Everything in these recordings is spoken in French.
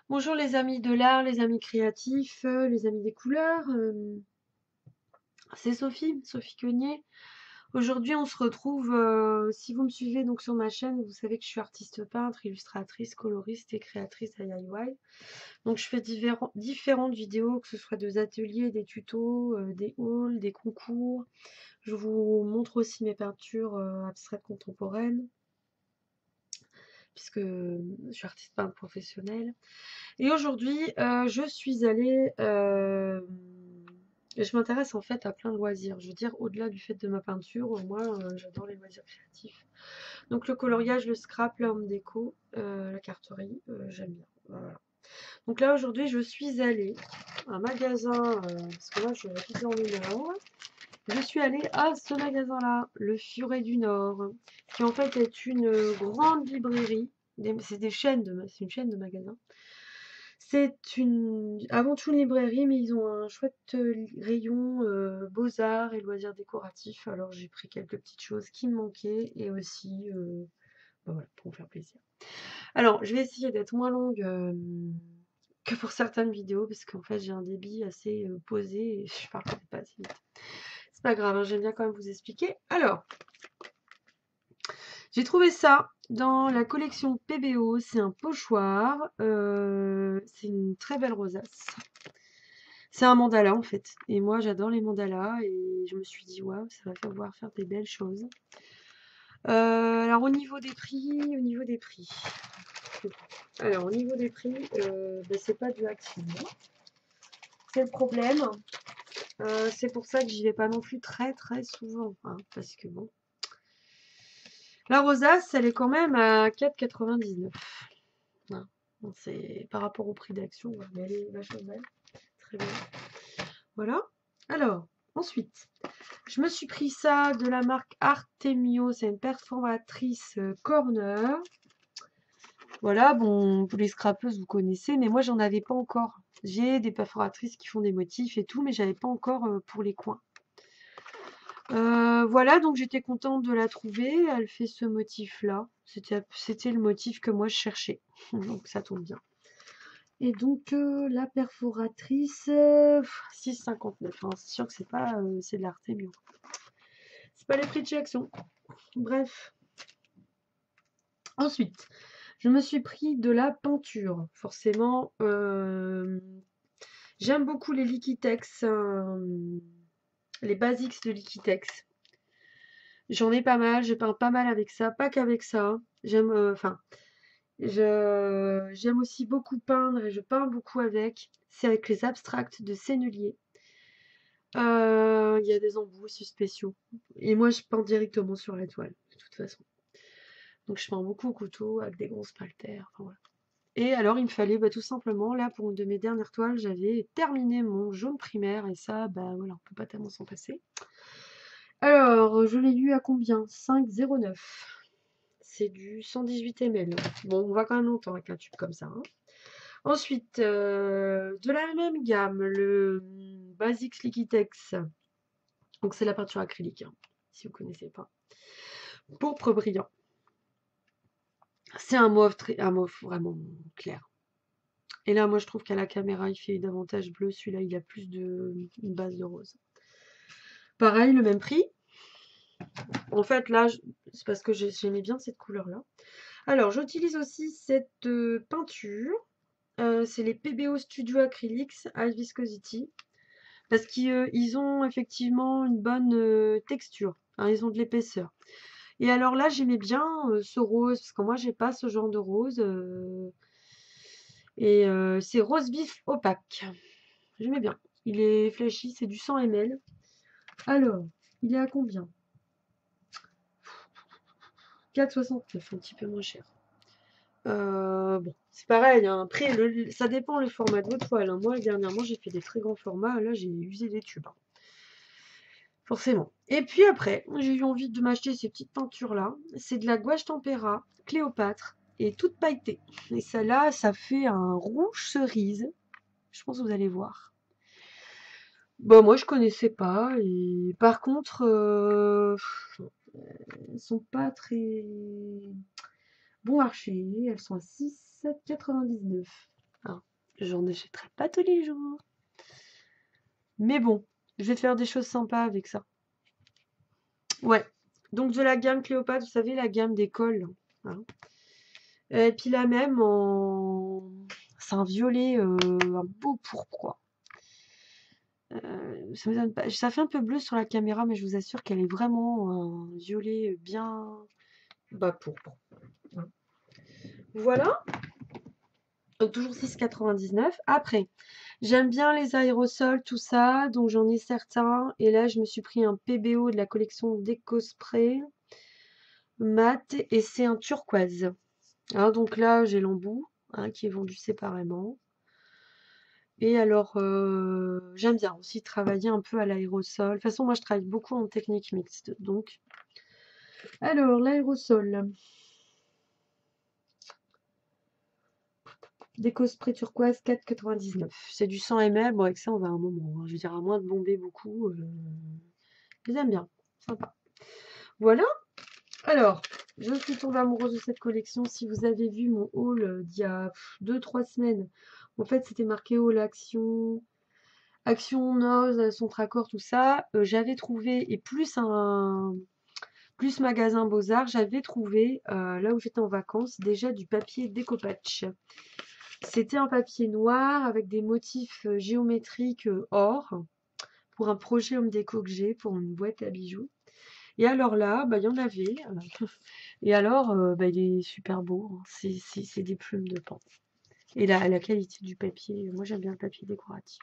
Bonjour les amis de l'art, les amis créatifs, les amis des couleurs. C'est Sophie, Sophie Quenier. Aujourd'hui, on se retrouve. Si vous me suivez donc sur ma chaîne, vous savez que je suis artiste peintre, illustratrice, coloriste et créatrice DIY. Donc, je fais différentes vidéos, que ce soit des ateliers, des tutos, des hauls, des concours. Je vous montre aussi mes peintures abstraites contemporaines, puisque je suis artiste peintre professionnelle. Et aujourd'hui, je suis allée. Je m'intéresse en fait à plein de loisirs. Je veux dire, au-delà du fait de ma peinture, moi, j'adore les loisirs créatifs. Donc le coloriage, le scrap, la home déco, la carterie, j'aime bien. Voilà. Donc là, aujourd'hui, je suis allée à un magasin, parce que moi, je suis dans le Nord. Je suis allée à ce magasin-là, le Furet du Nord, qui en fait est une grande librairie. C'est une chaîne de magasins. Avant tout une librairie, mais ils ont un chouette rayon beaux-arts et loisirs décoratifs. Alors j'ai pris quelques petites choses qui me manquaient et aussi, bah voilà, pour me faire plaisir. Alors, je vais essayer d'être moins longue que pour certaines vidéos, parce qu'en fait j'ai un débit assez posé et je parle peut-être pas assez vite. C'est pas grave, hein, j'aime bien quand même vous expliquer. Alors, j'ai trouvé ça dans la collection PBO, c'est un pochoir, c'est une très belle rosace. C'est un mandala en fait. Et moi j'adore les mandalas et je me suis dit waouh, ça va pouvoir faire des belles choses. Alors au niveau des prix. Alors au niveau des prix, ben, c'est pas du actif. C'est le problème. C'est pour ça que j'y vais pas non plus très très souvent. Hein, parce que bon. La rosace, elle est quand même à 4,99. Hein. Bon, c'est par rapport au prix d'action, mais elle est vachement belle. Très bien. Voilà. Alors, ensuite. Je me suis pris ça de la marque Artemio, c'est une perforatrice corner. Voilà, bon, les scrapeuses vous connaissez, mais moi j'en avais pas encore. J'ai des perforatrices qui font des motifs et tout, mais j'avais pas encore pour les coins. Voilà, donc j'étais contente de la trouver. Elle fait ce motif-là. C'était le motif que moi je cherchais. Donc ça tombe bien. Et donc la perforatrice 6,59. Hein, c'est sûr que c'est pas c'est de l'Artemio. C'est pas les prix de chez Action. Bref. Ensuite, je me suis pris de la peinture. Forcément, j'aime beaucoup les Liquitex, les basics de Liquitex. J'en ai pas mal, je peins pas mal avec ça, pas qu'avec ça. J'aime aussi beaucoup peindre et je peins beaucoup avec. C'est avec les abstracts de Sennelier. Il y a des embouts aussi spéciaux. Et moi, je peins directement sur la toile, de toute façon. Donc, je peins beaucoup au couteau avec des grosses paletaires. Enfin, voilà. Et alors, il me fallait tout simplement, là, pour une de mes dernières toiles, j'avais terminé mon jaune primaire, et ça, bah voilà, on peut pas tellement s'en passer. Alors, je l'ai eu à combien? 5,09. C'est du 118 ml. Bon, on va quand même longtemps avec un tube comme ça. Hein. Ensuite, de la même gamme, le Basics Liquitex. Donc, c'est la peinture acrylique, hein, si vous ne connaissez pas. Pourpre brillant. C'est un mauve vraiment clair. Et là, moi, je trouve qu'à la caméra, il fait davantage bleu. Celui-là, il a plus une base de rose. Pareil, le même prix. En fait, là, c'est parce que j'aimais bien cette couleur-là. Alors, j'utilise aussi cette peinture. C'est les PBO Studio Acrylics High Viscosity. Parce qu'ils ont effectivement une bonne texture. Hein, ils ont de l'épaisseur. Et alors là, j'aimais bien ce rose. Parce que moi, j'ai pas ce genre de rose. C'est rose vif opaque. J'aimais bien. Il est flashy, c'est du 100 ml. Alors, il est à combien? 4,69, un petit peu moins cher. Bon, c'est pareil, hein. Après, ça dépend le format de votre toile. Hein. Moi, dernièrement, j'ai fait des très grands formats. Là, j'ai usé des tubes. Hein. Forcément. Et puis après, j'ai eu envie de m'acheter ces petites peintures-là. C'est de la gouache tempéra, Cléopâtre, et toute pailletée. Et celle-là, ça fait un rouge cerise. Je pense que vous allez voir. Bon, moi, je connaissais pas. Et par contre, elles sont pas très bon marché. Elles sont à 6,99. hein. J'en achèterai pas tous les jours. Mais bon, je vais faire des choses sympas avec ça. Ouais. Donc de la gamme Cléopâtre, vous savez, la gamme des cols. Hein. Et puis la même en... C'est un violet, un beau pourpre. Ça m'étonne pas. Ça fait un peu bleu sur la caméra, mais je vous assure qu'elle est vraiment un violet bien... Bah pourpre. Hein. Voilà. Donc toujours 6,99. Après, j'aime bien les aérosols, tout ça, donc j'en ai certains. Et là, je me suis pris un PBO de la collection Déco-Spray mat et c'est un turquoise. Hein, donc là, j'ai l'embout hein, qui est vendu séparément. Et alors, j'aime bien aussi travailler un peu à l'aérosol. De toute façon, moi, je travaille beaucoup en technique mixte. Donc, alors, l'aérosol. Déco-Spray turquoise 4,99. C'est du 100 ml. Bon, avec ça, on va à un moment. Hein. Je veux dire, à moins de bomber beaucoup. Je les aime bien. Sympa. Voilà. Alors, je suis tombée amoureuse de cette collection. Si vous avez vu mon haul d'il y a 2-3 semaines, en fait, c'était marqué haul action, action Noz, son Tracor, tout ça. J'avais trouvé, et plus magasin Beaux-Arts, j'avais trouvé, là où j'étais en vacances, déjà du papier découpage. C'était un papier noir avec des motifs géométriques or pour un projet home déco que j'ai pour une boîte à bijoux. Et alors là, bah, il y en avait. Et alors, bah, il est super beau. Hein. C'est des plumes de pain. Et la qualité du papier, moi j'aime bien le papier décoratif.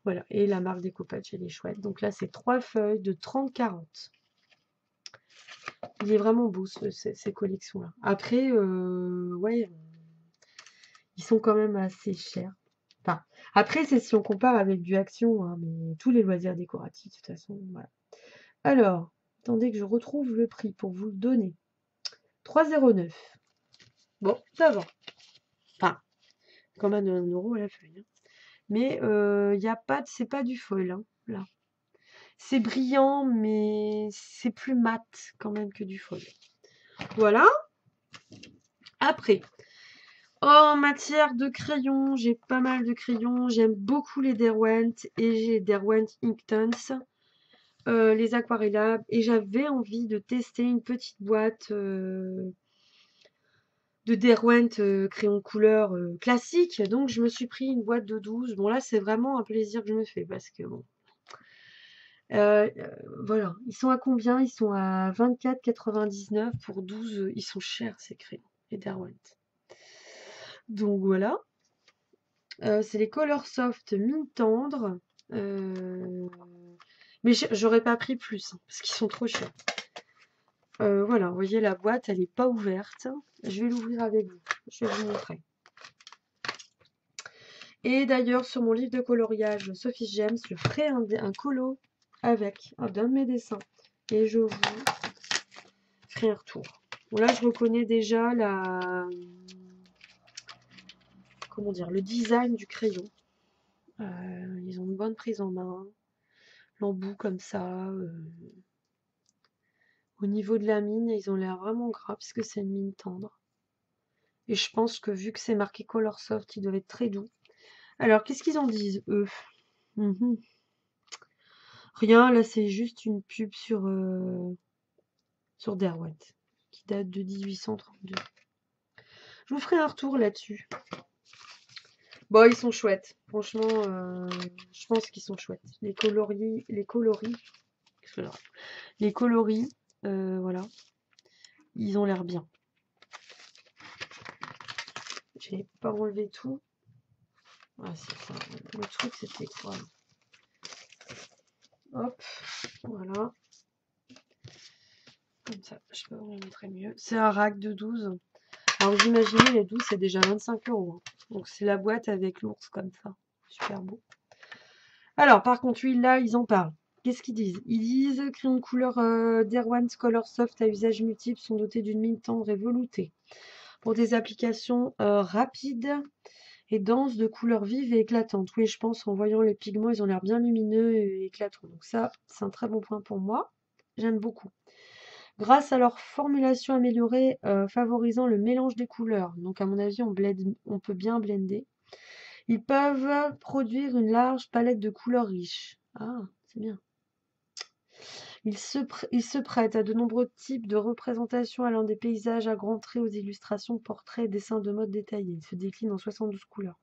Voilà. Et la marque Découpage, elle est chouette. Donc là, c'est 3 feuilles de 30-40. Il est vraiment beau ces collections-là. Après, ouais, ils sont quand même assez chers. Enfin, après, c'est si on compare avec du Action, hein, mais tous les loisirs décoratifs, de toute façon, voilà. Alors, attendez que je retrouve le prix pour vous le donner. 3,09. Bon, ça va. Enfin, quand même 1 euro à la feuille. Hein. Mais y a pas, c'est pas du foil, hein, là. C'est brillant, mais c'est plus mat quand même que du foil. Voilà. Après, en matière de crayons, j'ai pas mal de crayons. J'aime beaucoup les Derwent et j'ai Derwent Inktense, les aquarellables. Et j'avais envie de tester une petite boîte de Derwent crayon couleur classique. Donc je me suis pris une boîte de 12. Bon là c'est vraiment un plaisir que je me fais parce que bon. Voilà. Ils sont à combien? Ils sont à 24,99 pour 12. Ils sont chers ces crayons, les Derwent. Donc voilà. C'est les Color Soft mine tendre. Mais j'aurais pas pris plus hein, parce qu'ils sont trop chers. Voilà, vous voyez la boîte, elle n'est pas ouverte. Je vais l'ouvrir avec vous. Je vais vous montrer. Et d'ailleurs, sur mon livre de coloriage Sophie James, je ferai un colo avec d'un de mes dessins. Et je vous ferai un retour. Bon, là, je reconnais déjà comment dire, le design du crayon. Ils ont une bonne prise en main. L'embout comme ça. Au niveau de la mine, ils ont l'air vraiment gras parce que c'est une mine tendre. Et je pense que vu que c'est marqué Color Soft, ils doivent être très doux. Alors, qu'est-ce qu'ils en disent, eux? Rien, là, c'est juste une pub sur Derwent, qui date de 1832. Je vous ferai un retour là-dessus. Bon, ils sont chouettes. Franchement, je pense qu'ils sont chouettes. Les coloris, voilà. Ils ont l'air bien. J'ai pas enlevé tout. Ah, c'est ça. Le truc, c'était quoi? Hop, voilà. Comme ça, je peux vous le montrer mieux. C'est un rack de 12. Alors, vous imaginez, les 12, c'est déjà 25 €. Hein. Donc, c'est la boîte avec l'ours comme ça. Super beau. Alors, par contre, lui, là, ils en parlent. Qu'est-ce qu'ils disent? Ils disent crayons de couleur Derwent Color Soft à usage multiple sont dotés d'une mine tendre et veloutée. Pour des applications rapides et denses de couleurs vives et éclatantes. Oui, je pense en voyant les pigments, ils ont l'air bien lumineux et éclatants. Donc ça, c'est un très bon point pour moi. J'aime beaucoup. grâce à leur formulation améliorée favorisant le mélange des couleurs. Donc à mon avis, on peut bien blender. Ils peuvent produire une large palette de couleurs riches. Ah, c'est bien. Ils se prêtent à de nombreux types de représentations allant des paysages à grands traits aux illustrations, portraits, dessins de mode détaillés. Ils se déclinent en 72 couleurs.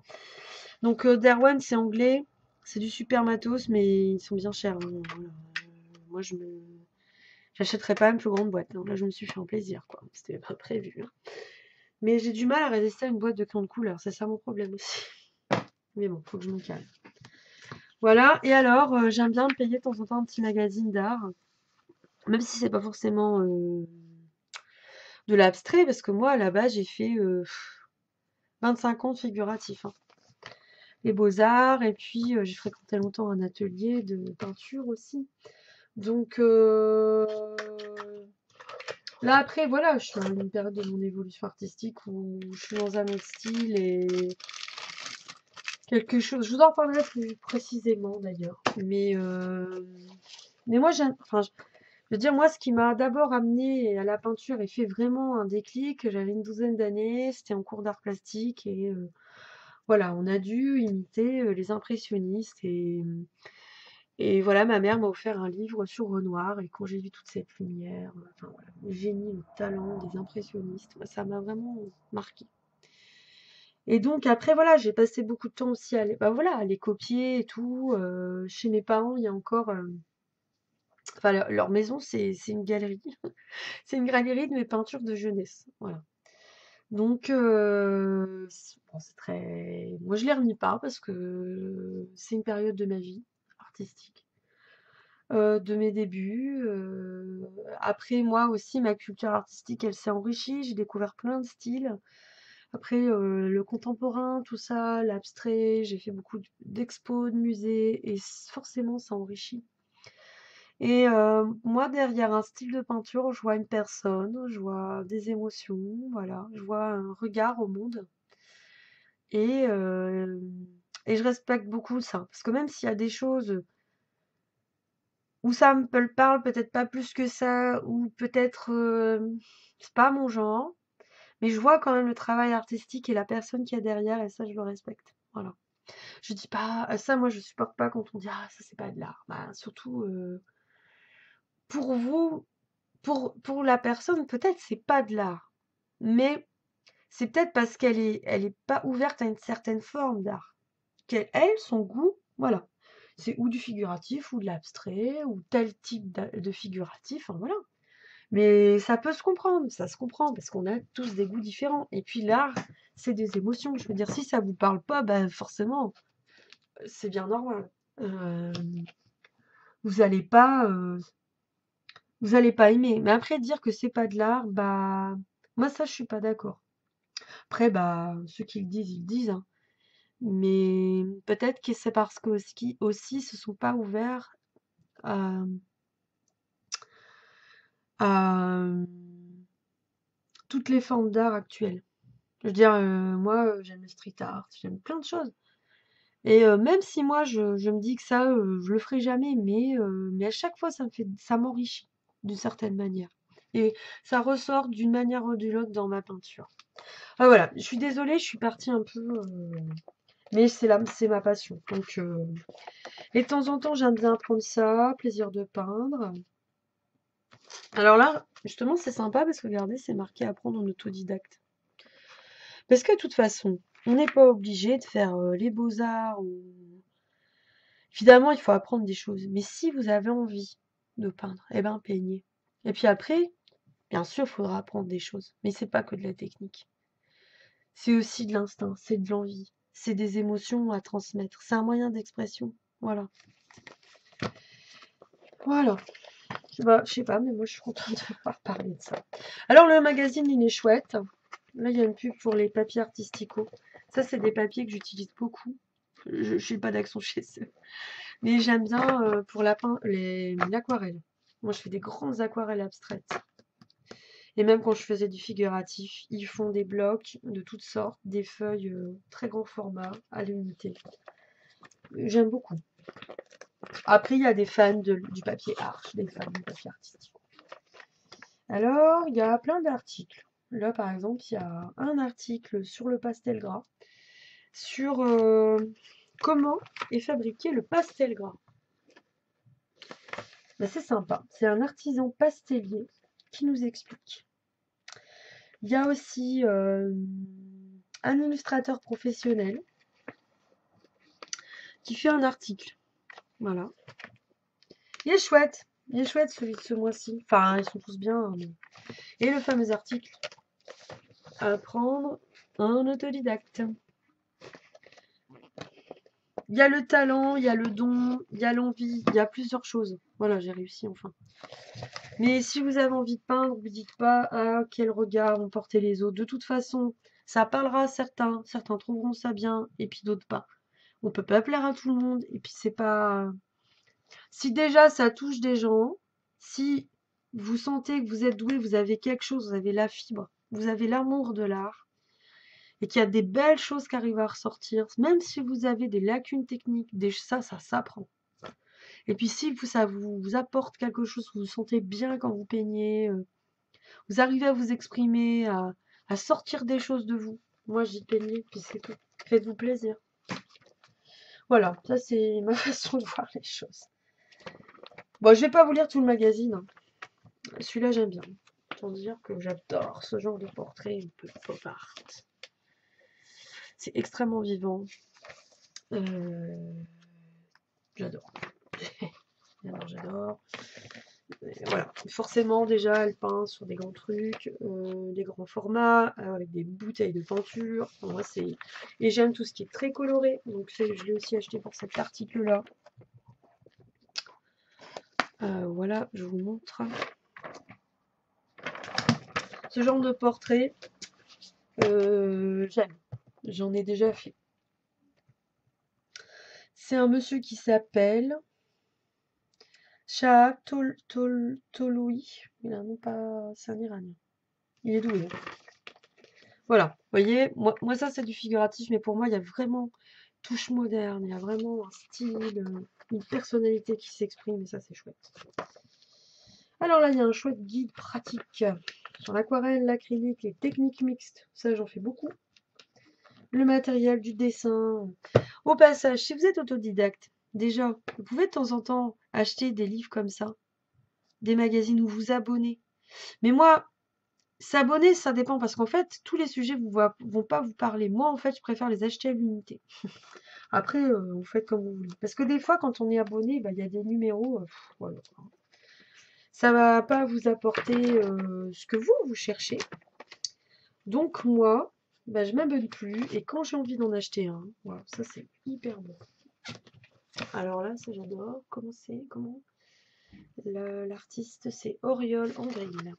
Donc Derwent, c'est anglais, c'est du super matos, mais ils sont bien chers, hein. Voilà. Moi, j'achèterais pas une plus grande boîte, hein. Là, je me suis fait un plaisir, quoi. C'était pas prévu, hein. Mais j'ai du mal à résister à une boîte de crayons de couleur. C'est ça mon problème aussi. Mais bon, faut que je me calme. Voilà. Et alors, j'aime bien me payer de temps en temps un petit magazine d'art. Même si c'est pas forcément de l'abstrait, parce que moi, à la base, j'ai fait 25 ans de figuratif, hein. Les beaux-arts, et puis j'ai fréquenté longtemps un atelier de peinture aussi. Donc là, après, voilà, je suis à une période de mon évolution artistique où je suis dans un autre style et quelque chose. Je vous en parlerai plus précisément d'ailleurs. Mais moi, enfin, je veux dire, moi, ce qui m'a d'abord amené à la peinture et fait vraiment un déclic, j'avais une douzaine d'années, c'était en cours d'art plastique et voilà, on a dû imiter les impressionnistes et voilà, ma mère m'a offert un livre sur Renoir et quand j'ai vu toute cette lumière, enfin voilà, le génie, le talent des impressionnistes, moi, ça m'a vraiment marqué. Et donc après voilà, j'ai passé beaucoup de temps aussi à les copier et tout. Chez mes parents, il y a encore, enfin leur maison, c'est une galerie, c'est une galerie de mes peintures de jeunesse, voilà. Donc bon, c'est très, moi je les renie pas parce que c'est une période de ma vie artistique. De mes débuts. Après, moi aussi, ma culture artistique, elle s'est enrichie. J'ai découvert plein de styles. Après, le contemporain, tout ça, l'abstrait, j'ai fait beaucoup d'expos, de musées, et forcément, ça enrichit. Et moi, derrière un style de peinture, je vois une personne, je vois des émotions, voilà, je vois un regard au monde. Et, euh, et je respecte beaucoup ça. Parce que même s'il y a des choses où ça me parle peut-être pas plus que ça, ou peut-être c'est pas mon genre, mais je vois quand même le travail artistique et la personne qu'il y a derrière, et ça je le respecte. Voilà. Je dis pas ça, moi je supporte pas quand on dit ah ça c'est pas de l'art. Bah, surtout pour vous, pour la personne peut-être c'est pas de l'art, mais c'est peut-être parce elle est pas ouverte à une certaine forme d'art. Qu'elle, elle, son goût, voilà. C'est ou du figuratif ou de l'abstrait ou tel type de figuratif, enfin voilà. Mais ça peut se comprendre, ça se comprend, parce qu'on a tous des goûts différents. Et puis l'art, c'est des émotions. Je veux dire, si ça vous parle pas, ben forcément, c'est bien normal. Euh, vous allez pas, vous allez pas aimer. Mais après, dire que c'est pas de l'art, bah, moi ça, je suis pas d'accord. Après, bah, ceux qui le disent, ils le disent, hein. Mais peut-être que c'est parce que aussi se sont pas ouverts à, à toutes les formes d'art actuelles. Je veux dire, moi, j'aime le street art, j'aime plein de choses. Et même si moi je me dis que ça, je le ferai jamais, mais à chaque fois ça m'enrichit d'une certaine manière. Et ça ressort d'une manière ou d'une autre dans ma peinture. Ah voilà, je suis désolée, je suis partie un peu, mais c'est ma passion. Donc, et de temps en temps, j'aime bien apprendre ça, plaisir de peindre. Alors là, justement, c'est sympa parce que regardez, c'est marqué apprendre en autodidacte. Parce que de toute façon, on n'est pas obligé de faire les beaux-arts ou évidemment, il faut apprendre des choses, mais si vous avez envie de peindre, eh ben peignez. Et puis après, bien sûr, il faudra apprendre des choses, mais c'est pas que de la technique. C'est aussi de l'instinct, c'est de l'envie, c'est des émotions à transmettre, c'est un moyen d'expression. Voilà. Voilà. Je sais pas, mais moi je suis contente de pouvoir parler de ça. Alors le magazine, il est chouette. Là, il y a une pub pour les papiers artisticaux. Ça, c'est des papiers que j'utilise beaucoup. Je suis pas d'action chez eux. Mais j'aime bien pour l'aquarelle. Moi, je fais des grandes aquarelles abstraites. Et même quand je faisais du figuratif, ils font des blocs de toutes sortes, des feuilles très grand format à l'unité. J'aime beaucoup. Après, il y a des fans du papier art, des fans du papier artistique. Alors, il y a plein d'articles. Là, par exemple, il y a un article sur le pastel gras, sur comment est fabriqué le pastel gras. Ben, c'est sympa. C'est un artisan pastelier qui nous explique. Il y a aussi un illustrateur professionnel qui fait un article. Voilà. Il est chouette. Il est chouette celui de ce mois-ci. Enfin, ils sont tous bien. Hein, mais... Et le fameux article. Apprendre en autodidacte. Il y a le talent, il y a le don, il y a l'envie, il y a plusieurs choses. Voilà, j'ai réussi enfin. Mais si vous avez envie de peindre, vous dites pas ah quel regard vont porter les autres. De toute façon, ça parlera à certains, certains trouveront ça bien, et puis d'autres pas. On peut pas plaire à tout le monde, et puis c'est pas. Si déjà ça touche des gens, si vous sentez que vous êtes doué, vous avez quelque chose, vous avez la fibre, vous avez l'amour de l'art, et qu'il y a des belles choses qui arrivent à ressortir, même si vous avez des lacunes techniques, ça s'apprend. Et puis si ça vous apporte quelque chose, vous vous sentez bien quand vous peignez, vous arrivez à vous exprimer, à sortir des choses de vous. Moi, j'y peignez, puis c'est tout. Faites-vous plaisir. Voilà, ça c'est ma façon de voir les choses. Bon, je vais pas vous lire tout le magazine. Hein. Celui-là, j'aime bien. Pour dire que j'adore ce genre de portrait un peu pop art. C'est extrêmement vivant. J'adore. J'adore. Voilà. Forcément, déjà, elle peint sur des grands trucs, des grands formats, avec des bouteilles de peinture. Enfin, moi, c'est... Et j'aime tout ce qui est très coloré. Donc, je l'ai aussi acheté pour cet article-là. Voilà, je vous montre. Ce genre de portrait, j'aime. J'en ai déjà fait. C'est un monsieur qui s'appelle Shah Toloui. Il a un nom pas... C'est un Iranien. Il est doué. Voilà, vous voyez, moi ça c'est du figuratif, mais pour moi il y a vraiment touche moderne, il y a vraiment un style, une personnalité qui s'exprime, et ça c'est chouette. Alors là, il y a un chouette guide pratique sur l'aquarelle, l'acrylique, les techniques mixtes. Ça, j'en fais beaucoup. Le matériel, du dessin. Au passage, si vous êtes autodidacte, déjà, vous pouvez de temps en temps acheter des livres comme ça, des magazines où vous abonnez. Mais moi, s'abonner, ça dépend parce qu'en fait, tous les sujets vont pas vous parler. Moi, en fait, je préfère les acheter à l'unité. Après, vous faites comme vous voulez. Parce que des fois, quand on est abonné, bah, il y a des numéros. Voilà. Ça va pas vous apporter ce que vous cherchez. Donc moi, bah, je m'abonne plus. Et quand j'ai envie d'en acheter un, voilà, ça c'est hyper bon. Alors là, ça j'adore. Comment l'artiste, c'est Auriol Andril.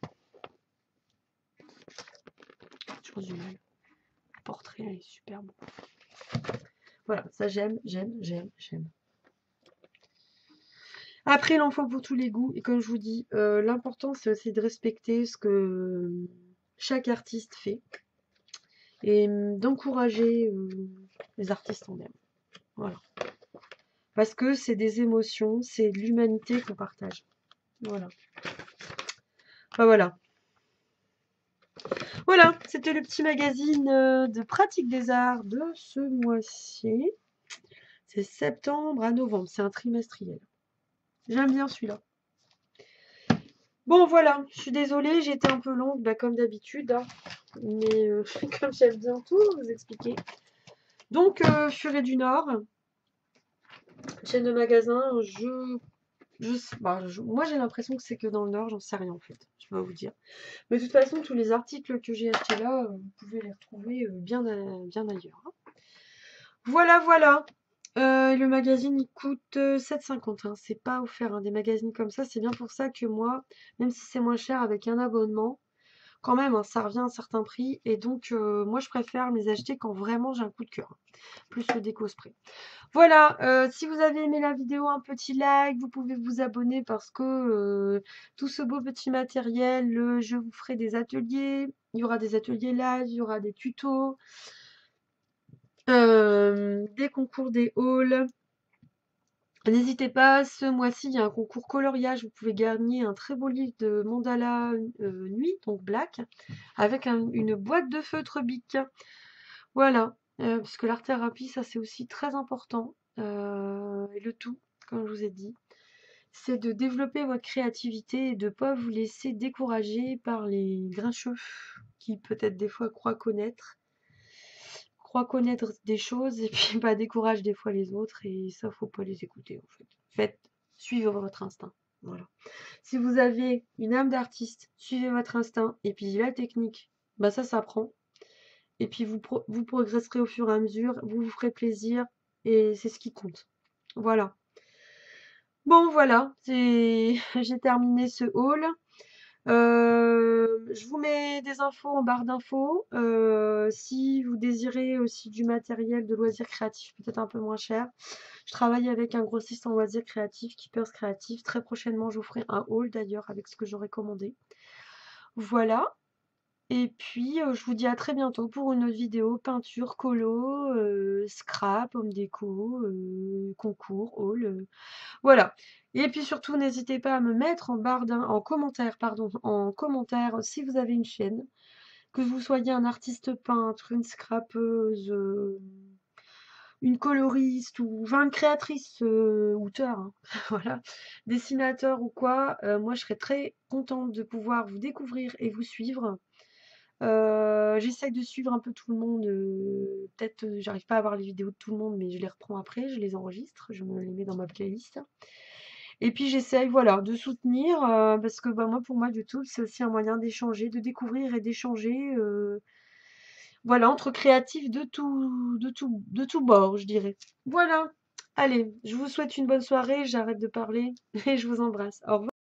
Je pense du mal. Le portrait, elle est super beau. Voilà, ça j'aime. Après, il en faut pour tous les goûts. Et comme je vous dis, l'important, c'est aussi de respecter ce que chaque artiste fait. Et d'encourager les artistes en eux. Voilà. Parce que c'est des émotions, c'est de l'humanité qu'on partage. Voilà. Enfin, voilà. Voilà, c'était le petit magazine de pratique des arts de ce mois-ci. C'est septembre à novembre, c'est un trimestriel. J'aime bien celui-là. Bon, voilà, je suis désolée, j'ai été un peu longue, bah, comme d'habitude. Hein. Mais comme j'aime bien tout vous expliquer. Donc, Furet du Nord, chaîne de magasins, moi j'ai l'impression que c'est que dans le Nord, j'en sais rien en fait, je vais vous dire. Mais de toute façon, tous les articles que j'ai achetés là, vous pouvez les retrouver bien ailleurs. Hein. Voilà. Le magazine il coûte 7,50 €. Hein. C'est pas offert, hein, des magazines comme ça. C'est bien pour ça que moi, même si c'est moins cher avec un abonnement, quand même, hein, ça revient à un certain prix. Et donc, moi, je préfère les acheter quand vraiment j'ai un coup de cœur. Plus le déco spray. Voilà, si vous avez aimé la vidéo, un petit like, vous pouvez vous abonner parce que tout ce beau petit matériel, je vous ferai des ateliers. Il y aura des ateliers live, il y aura des tutos, des concours, des hauls. N'hésitez pas, ce mois-ci, il y a un concours coloriage. Vous pouvez gagner un très beau livre de mandala nuit, donc black, avec une boîte de feutre Bic. Voilà, parce que l'art-thérapie, ça c'est aussi très important. Et le tout, comme je vous ai dit, c'est de développer votre créativité et de ne pas vous laisser décourager par les grincheux qui peut-être des fois croient connaître des choses et puis bah, découragent des fois les autres et ça, faut pas les écouter en fait. Suivez votre instinct. Voilà. Si vous avez une âme d'artiste, suivez votre instinct et puis la technique, bah ça s'apprend. Et puis vous progresserez au fur et à mesure, vous vous ferez plaisir et c'est ce qui compte. Voilà. Bon voilà, j'ai terminé ce haul. Je vous mets des infos en barre d'infos. Si vous désirez aussi du matériel de loisirs créatifs peut-être un peu moins cher, je travaille avec un grossiste en loisirs créatifs, Keepers Créatifs. Très prochainement, je vous ferai un haul d'ailleurs avec ce que j'aurai commandé. Voilà. Et puis, je vous dis à très bientôt pour une autre vidéo peinture, colo, scrap, homme déco, concours, haul, voilà. Et puis surtout, n'hésitez pas à me mettre en commentaire, pardon, en commentaire si vous avez une chaîne, que vous soyez un artiste peintre, une scrapeuse, une coloriste ou enfin une créatrice, auteur, hein, voilà, dessinateur ou quoi. Moi, je serais très contente de pouvoir vous découvrir et vous suivre. J'essaye de suivre un peu tout le monde. Peut-être j'arrive pas à voir les vidéos de tout le monde, mais je les reprends après, je les enregistre, je me les mets dans ma playlist. Et puis j'essaye, voilà, de soutenir, parce que bah, moi, pour moi, YouTube, c'est aussi un moyen d'échanger, de découvrir et d'échanger, voilà, entre créatifs de tout bord, je dirais. Voilà. Allez, je vous souhaite une bonne soirée, j'arrête de parler et je vous embrasse. Au revoir.